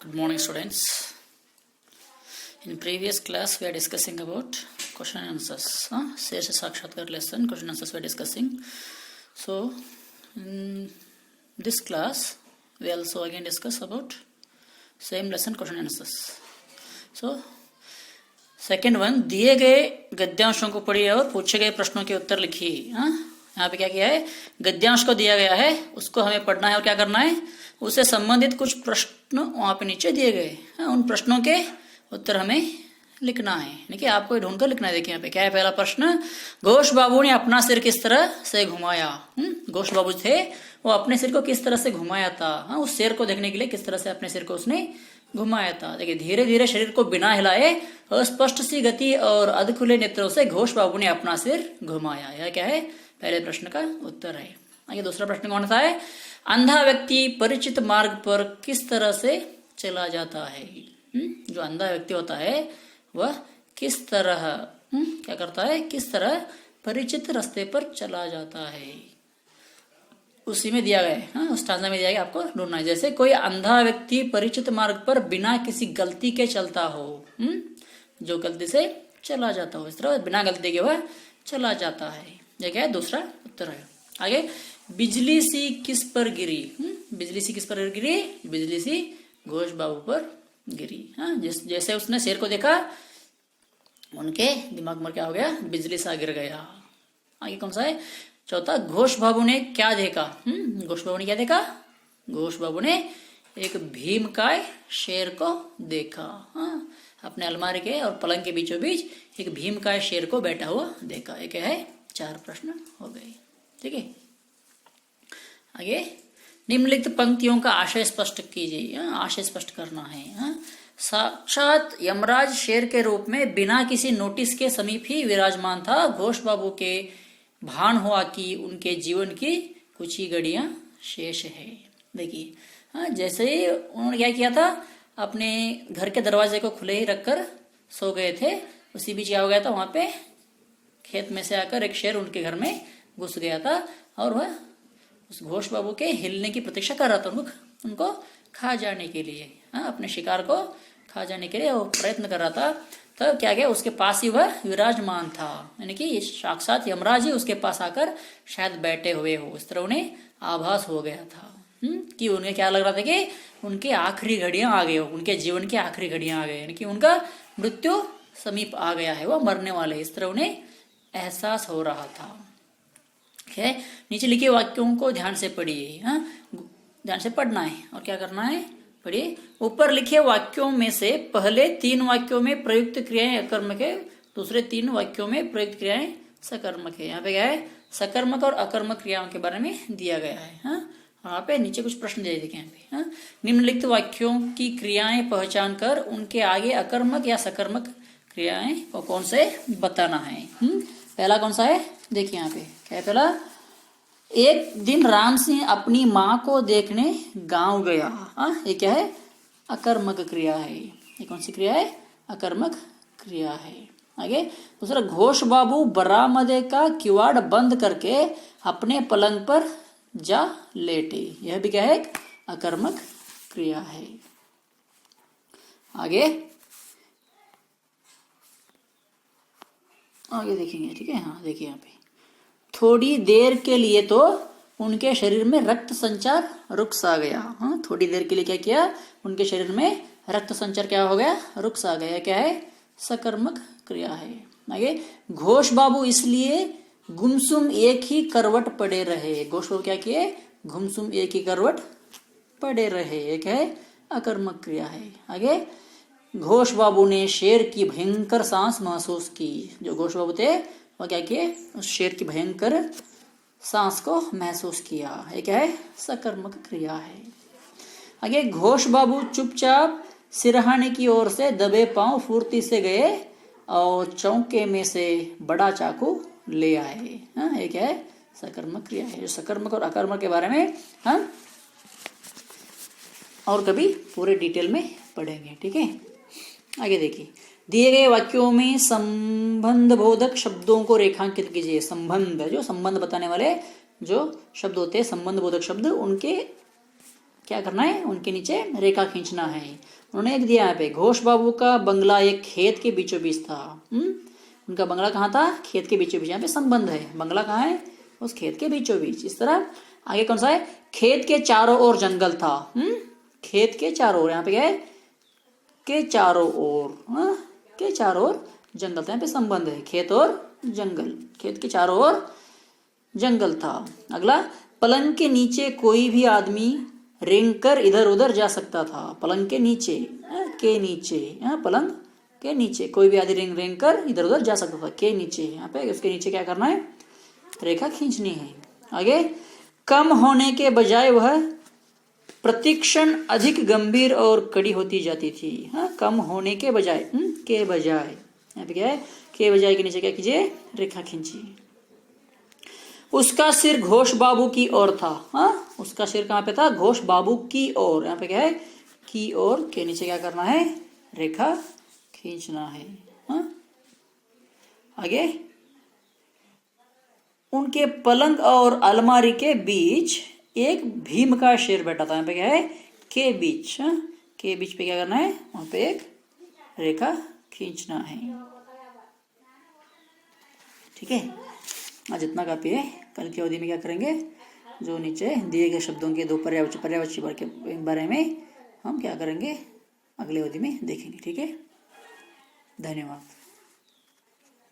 Good morning, students. In previous class, we are discussing about question and answers. Shersha Sakshatkar lesson, question and answers we are discussing. So, in this class, we also again discuss about same lesson, question and answers. So, second one, दिए गए गद्यांशों को पढ़िए और पूछे गए प्रश्नों के उत्तर लिखिए. यहाँ पे क्या किया है, गद्यांश को दिया गया है, उसको हमें पढ़ना है और क्या करना है, उससे संबंधित कुछ प्रश्न वहां पे नीचे दिए गए, उन प्रश्नों के उत्तर हमें लिखना है. देखिए आपको ढूंढकर लिखना है. देखिए यहाँ पे क्या है, पहला प्रश्न, घोष बाबू ने अपना सिर किस तरह से घुमाया. घोष बाबू थे, वो अपने सिर को किस तरह से घुमाया था. उस शेर को देखने के लिए किस तरह से अपने सिर को उसने घुमाया था. देखिए धीरे धीरे शरीर को बिना हिलाए अस्पष्ट सी गति और अध खुले नेत्रों से घोष बाबू ने अपना सिर घुमाया. यह क्या है, पहले प्रश्न का उत्तर है. आगे दूसरा प्रश्न कौन सा है, अंधा व्यक्ति परिचित मार्ग पर किस तरह से चला जाता है. जो अंधा व्यक्ति होता है वह किस तरह क्या करता है, किस तरह परिचित रास्ते पर चला जाता है. उसी में दिया गया है, उस स्टांजा में दिया गया, आपको ढूंढना है. जैसे कोई अंधा व्यक्ति परिचित मार्ग पर बिना किसी गलती के चलता हो, जो गलती से चला जाता हो, इस तरह बिना गलती के वह चला जाता है. यह क्या है, दूसरा उत्तर है. आगे, बिजली सी किस पर गिरी. बिजली सी किस पर गिरी, बिजली सी घोष बाबू पर गिरी. जैसे उसने शेर को देखा, उनके दिमाग में क्या हो गया, बिजली सा गिर गया. आगे कौन सा है, चौथा, घोष बाबू ने क्या देखा. घोष बाबू ने क्या देखा, घोष बाबू ने एक भीमकाय शेर को देखा. अपने अलमारी के और पलंग के बीचों बीच एक भीमकाय शेर को बैठा हुआ देखा. एक है, चार प्रश्न हो गए. ठीक है. आगे, निम्नलिखित पंक्तियों का आशय स्पष्ट कीजिए. आशय स्पष्ट करना है. साक्षात यमराज शेर के रूप में बिना किसी नोटिस के समीप ही विराजमान था. घोष बाबू के भान हुआ कि उनके जीवन की कुछ ही घड़ियां शेष है. देखिए जैसे ही उन्होंने क्या किया था, अपने घर के दरवाजे को खुले ही रखकर सो गए थे, उसी बीच क्या हो गया था, वहां पे खेत में से आकर एक शेर उनके घर में घुस गया था और वह उस घोष बाबू के हिलने की प्रतीक्षा कर रहा था, उनको खा जाने के लिए, अपने शिकार को खा जाने के लिए वो प्रयत्न कर रहा था. तब क्या गया, उसके पास ही वह विराजमान था, यानी कि साक्षात यमराज ही उसके पास आकर शायद बैठे हुए हो. इस तरह उन्हें आभास हो गया था कि उन्हें क्या लग रहा था कि उनकी आखिरी घड़ियां आ गई हो, उनके जीवन की आखिरी घड़ियां आ गई, यानी कि उनका मृत्यु समीप आ गया है, वह मरने वाले. इस तरह उन्हें एहसास हो रहा था. ठीक है. नीचे लिखे वाक्यों को ध्यान से पढ़िए. ध्यान से पढ़ना है और क्या करना है, पढ़िए. ऊपर लिखे वाक्यों में से पहले 3 वाक्यों में प्रयुक्त क्रियाएं अकर्मक है, दूसरे 3 वाक्यों में प्रयुक्त क्रियाएं सकर्मक है. यहाँ पे क्या है, सकर्मक और अकर्मक क्रियाओं के बारे में दिया गया है. यहाँ पे नीचे कुछ प्रश्न दे देखे. यहाँ पे निम्नलिखित वाक्यों की क्रियाएं पहचान कर उनके आगे अकर्मक या सकर्मक क्रियाएं को कौन से बताना है. पहला कौन सा है, देखिए यहाँ पे क्या है. पहला, एक दिन राम सिंह अपनी माँ को देखने गांव गया. ये क्या है, अकर्मक क्रिया है. ये कौन सी क्रिया है, अकर्मक क्रिया है. आगे दूसरा, घोष बाबू बरामदे का किवाड़ बंद करके अपने पलंग पर जा लेटे. यह भी क्या है, अकर्मक क्रिया है. आगे देखेंगे. ठीक है. देखिए यहाँ पे, थोड़ी देर के लिए तो उनके शरीर में रक्त संचार रुक सा गया. थोड़ी देर के लिए क्या किया, उनके शरीर में रक्त संचार क्या हो गया, रुक सा गया. क्या है, सकर्मक क्रिया है. आगे, घोष बाबू इसलिए गुमसुम एक ही करवट पड़े रहे. घोष बाबू क्या किए, गुमसुम एक ही करवट पड़े रहे. एक है, अकर्मक क्रिया है. आगे, घोष बाबू ने शेर की भयंकर सांस महसूस की. जो घोष बाबू थे वो क्या किए, उस शेर की भयंकर सांस को महसूस किया. ये क्या है, सकर्मक क्रिया है. आगे, घोष बाबू चुपचाप सिरहाने की ओर से दबे पांव फुर्ती से गए और चौके में से बड़ा चाकू ले आए. ये क्या है, सकर्मक क्रिया है. जो सकर्मक और अकर्मक के बारे में हम और कभी पूरे डिटेल में पढ़ेंगे. ठीक है. आगे देखिए, दिए गए वाक्यों में संबंध बोधक शब्दों को रेखांकित कीजिए. संबंध, जो संबंध बताने वाले जो शब्द होते हैं, संबंध बोधक शब्द, उनके क्या करना है, उनके नीचे रेखा खींचना है। उन्होंने एक दिया यहाँ पे, घोष बाबू का बंगला एक खेत के बीचों बीच था। उनका बंगला कहाँ था, खेत के बीचों बीच। यहाँ पे संबंध है, बंगला कहाँ है, उस खेत के बीचों बीच। इस तरह आगे कौन सा है, खेत के चारों ओर जंगल था। खेत के चारों ओर, यहाँ पे क्या है, के चारों ओर, के चारों ओर जंगल था। यहाँ पे संबंध है, खेत और जंगल, खेत के चारों ओर जंगल था। अगला, पलंग के नीचे कोई भी आदमी रेंग कर इधर उधर जा सकता था। पलंग के नीचे, के नीचे, पलंग के नीचे कोई भी आदमी रेंग कर इधर उधर जा सकता था, के नीचे। यहाँ पे उसके नीचे क्या करना है, रेखा खींचनी है। आगे, कम होने के बजाय वह प्रतिक्षण अधिक गंभीर और कड़ी होती जाती थी। कम होने के बजाय, के बजाय, यहाँ पे क्या है, के बजाय के नीचे क्या कीजिए, रेखा खींचिए। उसका सिर घोष बाबू की ओर था। उसका सिर कहाँ पे था, घोष बाबू की ओर। यहाँ पे क्या है, की ओर, के नीचे क्या करना है, रेखा खींचना है। आगे, उनके पलंग और अलमारी के बीच एक भीम का शेर बैठा था। यहाँ पे क्या है, के बीच, के बीच पे क्या करना है, वहां पे एक रेखा खींचना है। ठीक है, आज जितना काफी है। कल की अवधि में क्या करेंगे, जो नीचे दिए गए शब्दों के दो पर्यायवाची वर्ग के बारे में हम क्या करेंगे, अगले अवधि में देखेंगे। ठीक है, धन्यवाद।